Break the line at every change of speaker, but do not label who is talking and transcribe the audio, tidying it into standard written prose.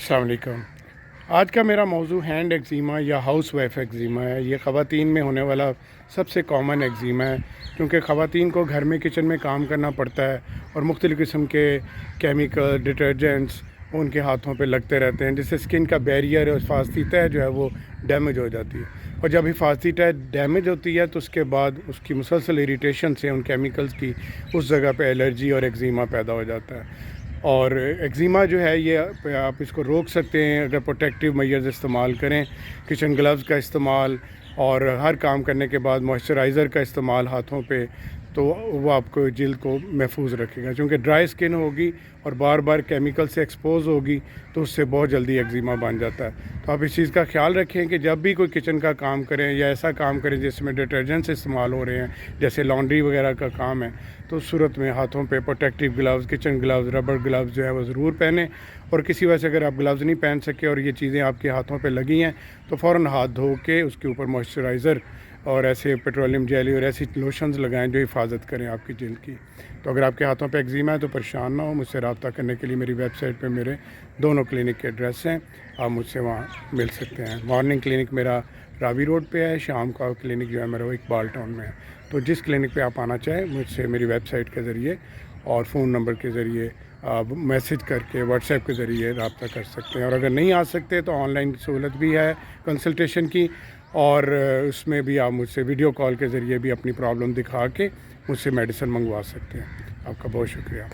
अस्सलाम वालेकुम। आज का मेरा मौजू हैंड एक्जीमा या हाउस वाइफ एक्जीमा है। ये ख़वातीन में होने वाला सबसे कॉमन एक्जीमा है, क्योंकि ख़वातीन को घर में किचन में काम करना पड़ता है और मुख्तलिफ़ किस्म के केमिकल डिटर्जेंट्स उनके हाथों पे लगते रहते हैं, जिससे स्किन का बैरियर और हिफाजती तह जो है वो डैमेज हो जाती है। और जब हिफाजती तह डैमेज होती है तो उसके बाद उसकी मुसलसल इरिटेशन से उन केमिकल्स की उस जगह पे एलर्जी और एक्जीमा पैदा हो जाता है। और एक्जीमा जो है ये आप इसको रोक सकते हैं अगर प्रोटेक्टिव मेजर्स इस्तेमाल करें, किचन ग्लव्स का इस्तेमाल और हर काम करने के बाद मॉइस्चराइज़र का इस्तेमाल हाथों पे, तो वो आपको जिल्द को महफूज रखेगा। क्योंकि ड्राई स्किन होगी और बार बार केमिकल से एक्सपोज होगी तो उससे बहुत जल्दी एक्जीमा बन जाता है। तो आप इस चीज़ का ख्याल रखें कि जब भी कोई किचन का काम करें या ऐसा काम करें जिसमें डिटर्जेंट्स इस्तेमाल हो रहे हैं, जैसे लॉन्ड्री वगैरह का काम है, तो उस सूरत में हाथों पे protective gloves, kitchen gloves, rubber gloves जो है वो ज़रूर पहनें। और किसी वजह से अगर आप ग्लव्स नहीं पहन सके और ये चीज़ें आपके हाथों पे लगी हैं तो फ़ौरन हाथ धो के उसके ऊपर मॉइस्चराइज़र और ऐसे पेट्रोलियम जेली और ऐसी लोशंस लगाएं जो हिफाजत करें आपकी जिल्द की। तो अगर आपके हाथों पे एक्जीमा है तो परेशान ना हो, मुझसे रब्ता करने के लिए मेरी वेबसाइट पे मेरे दोनों क्लिनिक के एड्रेस हैं, आप मुझसे वहाँ मिल सकते हैं। मॉर्निंग क्लिनिक मेरा रावी रोड पे है, शाम का क्लिनिक जो है मेरा वो इकबाल टाउन में है। तो जिस क्लिनिक पे आप आना चाहें मुझसे मेरी वेबसाइट के ज़रिए और फ़ोन नंबर के ज़रिए आप मैसेज करके व्हाट्सएप के ज़रिए रब्ता कर सकते हैं। और अगर नहीं आ सकते तो ऑनलाइन सहूलत भी है कंसल्टेशन की, और उसमें भी आप मुझसे वीडियो कॉल के ज़रिए भी अपनी प्रॉब्लम दिखा के मुझसे मेडिसिन मंगवा सकते हैं। आपका बहुत शुक्रिया।